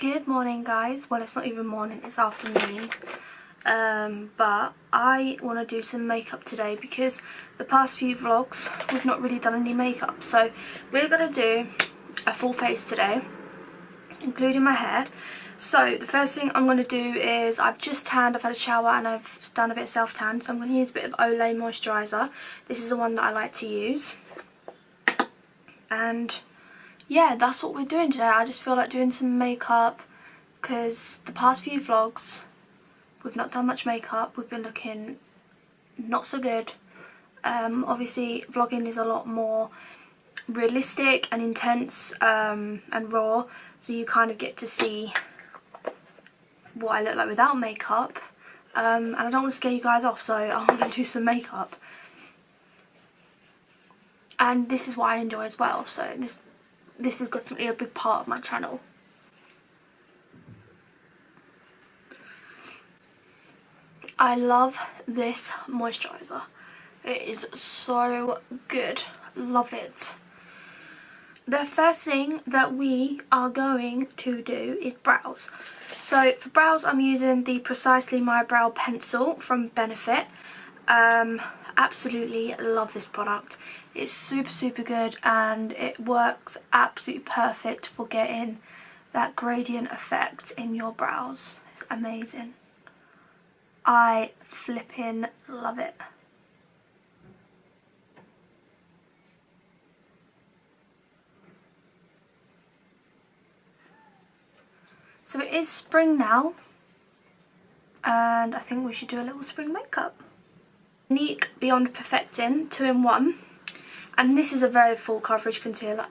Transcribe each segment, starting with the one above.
Good morning, guys. Well, it's not even morning, it's afternoon. But I want to do some makeup today because the past few vlogs we've not really done any makeup. So we're going to do a full face today, including my hair. So the first thing I'm going to do is I've just tanned, I've had a shower and I've done a bit of self-tan. So I'm going to use a bit of Olay moisturiser. This is the one that I like to use. And yeah, that's what we're doing today. I just feel like doing some makeup because the past few vlogs we've not done much makeup. We've been looking not so good. Obviously vlogging is a lot more realistic and intense and raw, so you kind of get to see what I look like without makeup, and I don't want to scare you guys off, so I'm going to do some makeup. And this is what I enjoy as well, so this is definitely a big part of my channel. I love this moisturiser. It is so good. Love it. The first thing that we are going to do is brows. So for brows I'm using the Precisely My Brow pencil from Benefit. Absolutely love this product. It's super good and it works absolutely perfect for getting that gradient effect in your brows. It's amazing. I flipping love it. So it is spring now, and I think we should do a little spring makeup. Unique Beyond Perfecting 2-in-1, and this is a very full coverage concealer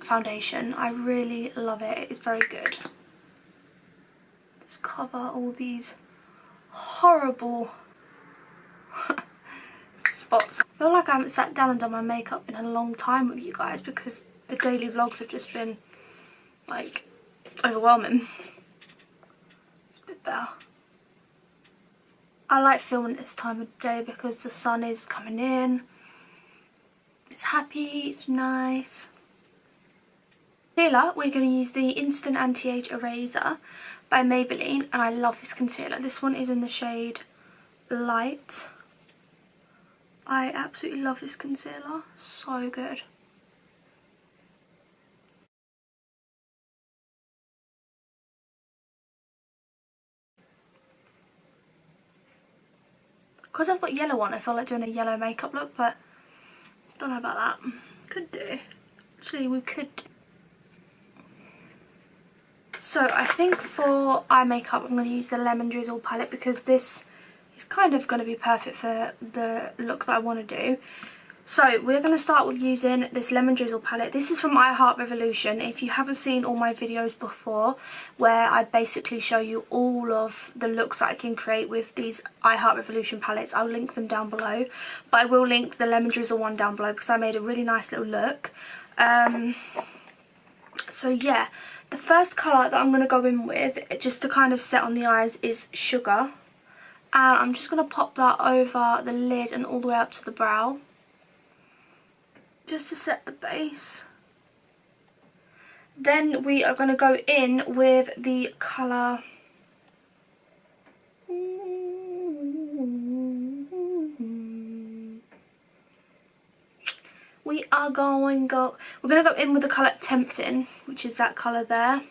foundation. I really love it. It's very good. Just cover all these horrible spots. I feel like I haven't sat down and done my makeup in a long time with you guys because the daily vlogs have just been like overwhelming. It's a bit better. I like filming this time of day because the sun is coming in. It's happy, it's nice. Concealer, we're going to use the Instant Anti-Age Eraser by Maybelline, and I love this concealer. This one is in the shade Light. I absolutely love this concealer. So good. Because I've got yellow on, I feel like doing a yellow makeup look, but don't know about that. Could do. Actually, we could do. So I think for eye makeup I'm going to use the Lemon Drizzle palette because this is kind of going to be perfect for the look that I want to do. So we're going to start with using this Lemon Drizzle palette. This is from I Heart Revolution. If you haven't seen all my videos before where I basically show you all of the looks that I can create with these I Heart Revolution palettes, I'll link them down below. But I will link the Lemon Drizzle one down below because I made a really nice little look. So yeah, the first colour that I'm going to go in with, just to kind of set on the eyes, is Sugar. And I'm just going to pop that over the lid and all the way up to the brow, just to set the base. Then we are going to go in with the colour we're going to go in with the colour Tempting, which is that colour there.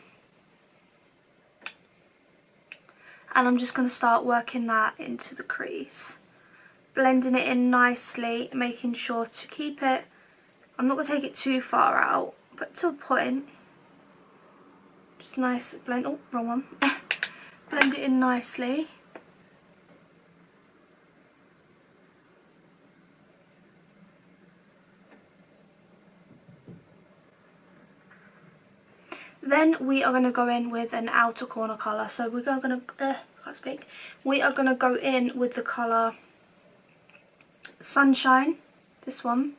And I'm just going to start working that into the crease, blending it in nicely, making sure to keep it, I'm not going to take it too far out, but to a point. Just nice blend, oh wrong one. Blend it in nicely. Then we are going to go in with an outer corner colour. So we are going to, can't speak. We are going to go in with the colour Sunshine, this one.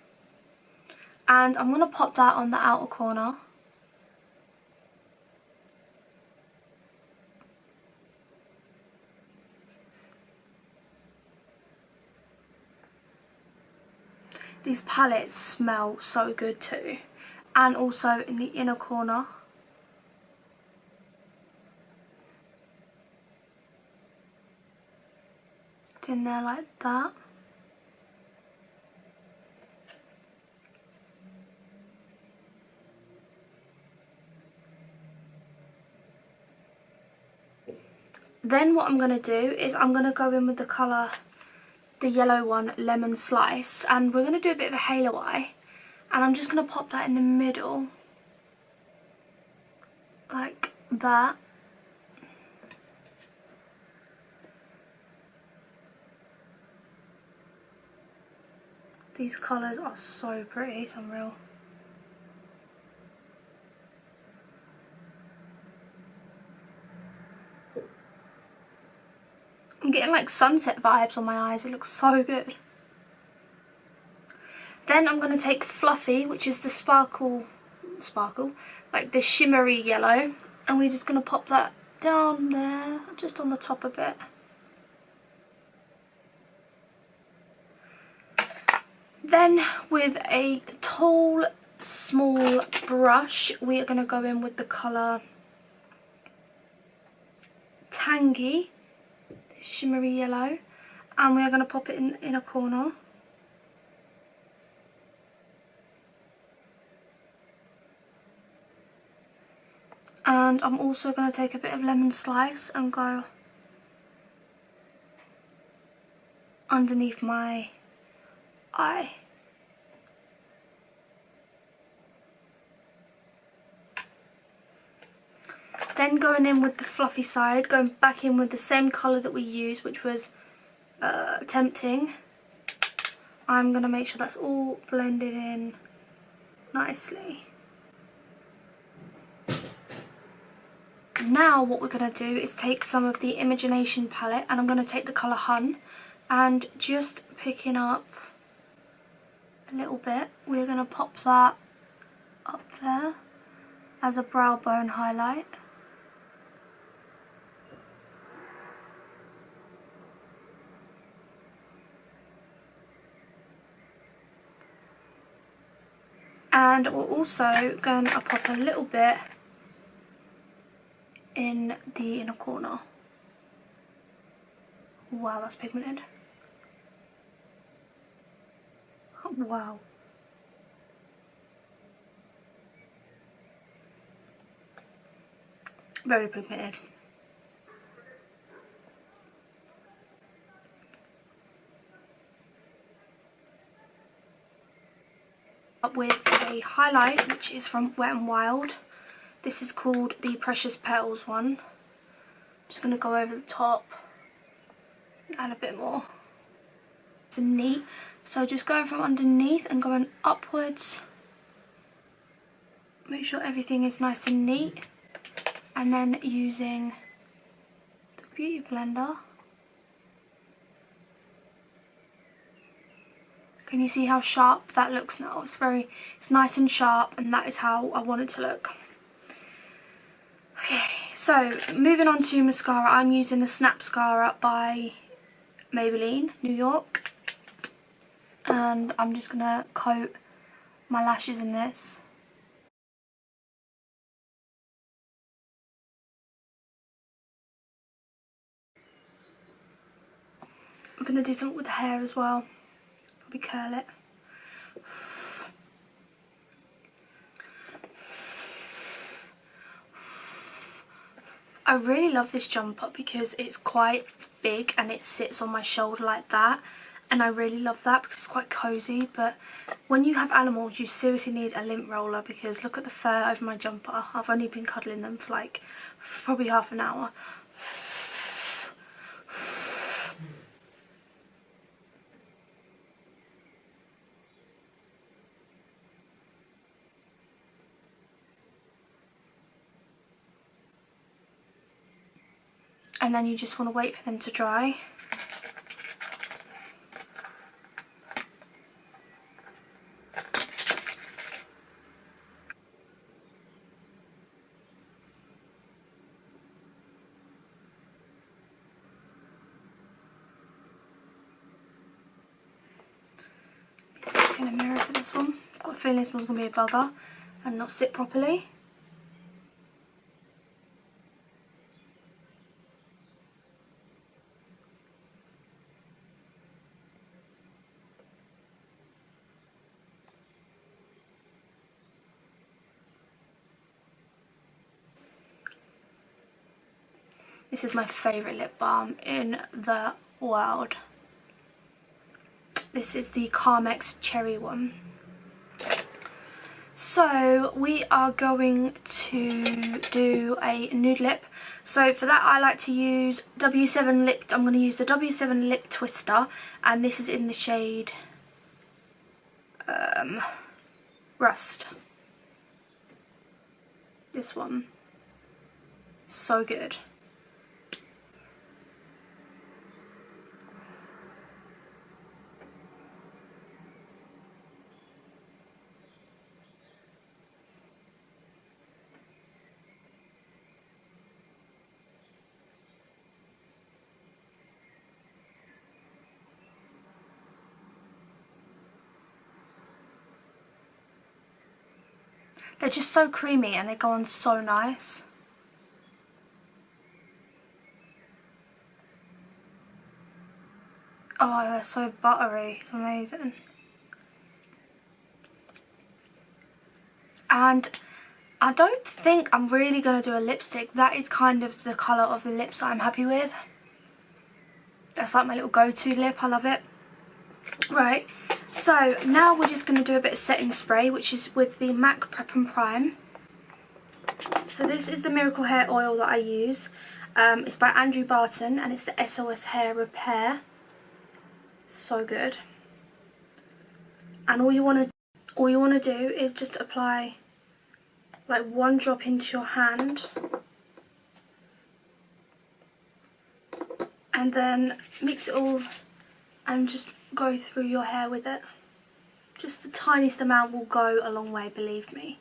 And I'm going to pop that on the outer corner. These palettes smell so good too. And also in the inner corner. it in there like that. Then what I'm going to do is I'm going to go in with the colour, the yellow one, Lemon Slice, and we're going to do a bit of a halo eye, and I'm just going to pop that in the middle like that. These colours are so pretty, it's unreal. I'm getting like sunset vibes on my eyes, it looks so good. Then I'm going to take Fluffy, which is the sparkle, like the shimmery yellow, and we're just going to pop that down there, just on the top a bit. Then with a tall, small brush, we are going to go in with the colour Tangy, the shimmery yellow, and we are going to pop it in a corner. And I'm also going to take a bit of Lemon Slice and go underneath my eye. Then going in with the fluffy side, going back in with the same colour that we used, which was Tempting. I'm going to make sure that's all blended in nicely. Now what we're going to do is take some of the Imagination palette, and I'm going to take the colour Hun, and just picking up a little bit, we're going to pop that up there as a brow bone highlight. And we're also going to pop a little bit in the inner corner. Wow, that's pigmented. Wow. Very pigmented. Up with a highlight which is from Wet n Wild. This is called the Precious Petals one. I'm just going to go over the top and add a bit more. It's neat. So just going from underneath and going upwards. Make sure everything is nice and neat. And then using the Beauty Blender. Can you see how sharp that looks now? It's nice and sharp, and that is how I want it to look. Okay, so moving on to mascara, I'm using the Snapscara by Maybelline, New York. And I'm just going to coat my lashes in this. I'm going to do something with the hair as well. Probably curl it. I really love this jumper because it's quite big and it sits on my shoulder like that, and I really love that because it's quite cozy. But when you have animals, you seriously need a lint roller, because look at the fur over my jumper. I've only been cuddling them for like probably half an hour. And then you just want to wait for them to dry. Let's look in a mirror for this one. I've got a feeling this one's going to be a bugger and not sit properly. This is my favourite lip balm in the world. This is the Carmex Cherry one. So we are going to do a nude lip. So for that I like to use W7 lip. I'm going to use the W7 lip twister, and this is in the shade Rust. This one, so good. They're just so creamy and they go on so nice. Oh, they're so buttery. It's amazing. And I don't think I'm really going to do a lipstick. That is kind of the colour of the lips that I'm happy with. That's like my little go-to lip. I love it. Right, so now we're just going to do a bit of setting spray, which is with the MAC Prep and Prime. So this is the Miracle Hair Oil that I use. It's by Andrew Barton and it's the SOS Hair Repair. So good. And all you want to do is just apply like one drop into your hand, and then mix it all and just go through your hair with it. Just the tiniest amount will go a long way, believe me.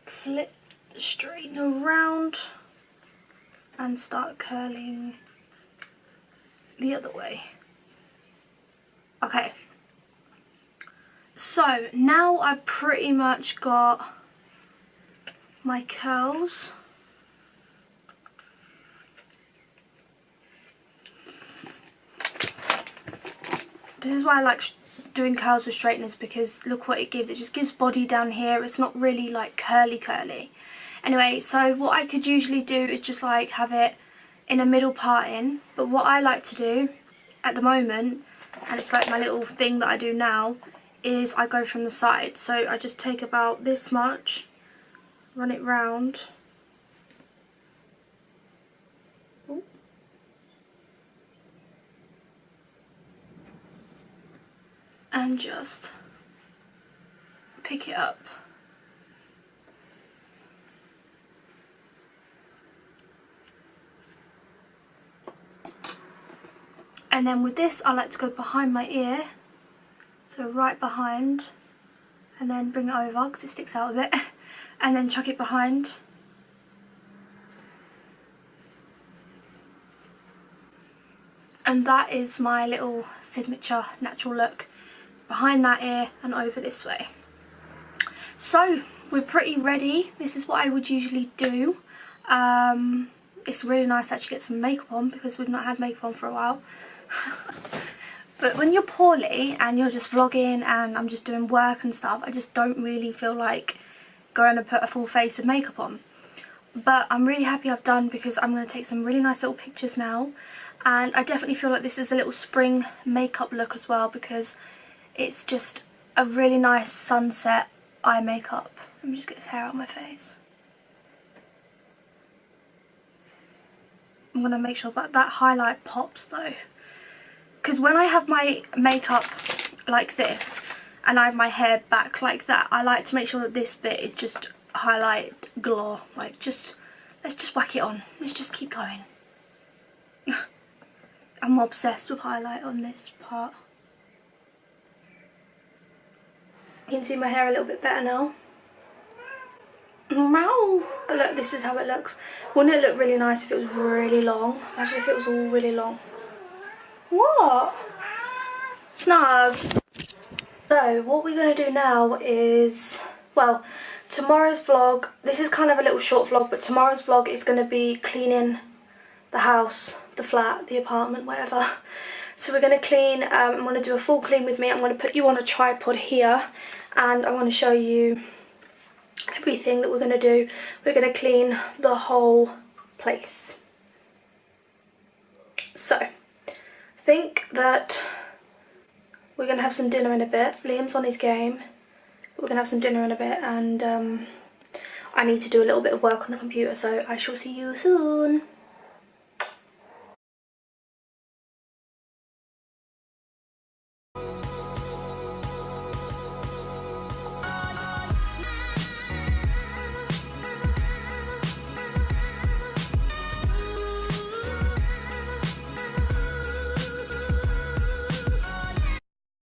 Flip the straightener around and start curling the other way. Okay, so now I've pretty much got my curls. This is why I like doing curls with straighteners, because look what it gives. It just gives body down here. It's not really like curly. Anyway, so what I could usually do is just like have it in a middle parting, but what I like to do at the moment, and it's like my little thing that I do now, is I go from the side. So I just take about this much, run it round, and just pick it up. And then with this I like to go behind my ear, so right behind, and then bring it over because it sticks out a bit, and then chuck it behind. And that is my little signature natural look behind that ear and over this way. So we're pretty ready. This is what I would usually do. It's really nice to actually get some makeup on because we've not had makeup on for a while. But when you're poorly and you're just vlogging and I'm just doing work and stuff, I just don't really feel like going to put a full face of makeup on. But I'm really happy I've done because I'm going to take some really nice little pictures now. And I definitely feel like this is a little spring makeup look as well because it's just a really nice sunset eye makeup. Let me just get his hair out of my face. I'm going to make sure that that highlight pops though. Because when I have my makeup like this and I have my hair back like that, I like to make sure that this bit is just highlight glow. Like let's just whack it on. Let's just keep going. I'm obsessed with highlight on this part. You can see my hair a little bit better now. Meow. But look, this is how it looks. Wouldn't it look really nice if it was really long? Imagine if it was all really long. What? Snugs. So what we're going to do now is, well, tomorrow's vlog, this is kind of a little short vlog, but tomorrow's vlog is going to be cleaning the house, the flat, the apartment, whatever. So we're going to clean, I'm going to do a full clean with me. I'm going to put you on a tripod here and I want to show you everything that we're going to do. We're going to clean the whole place. So, I think that we're going to have some dinner in a bit. Liam's on his game. We're going to have some dinner in a bit and I need to do a little bit of work on the computer, so I shall see you soon.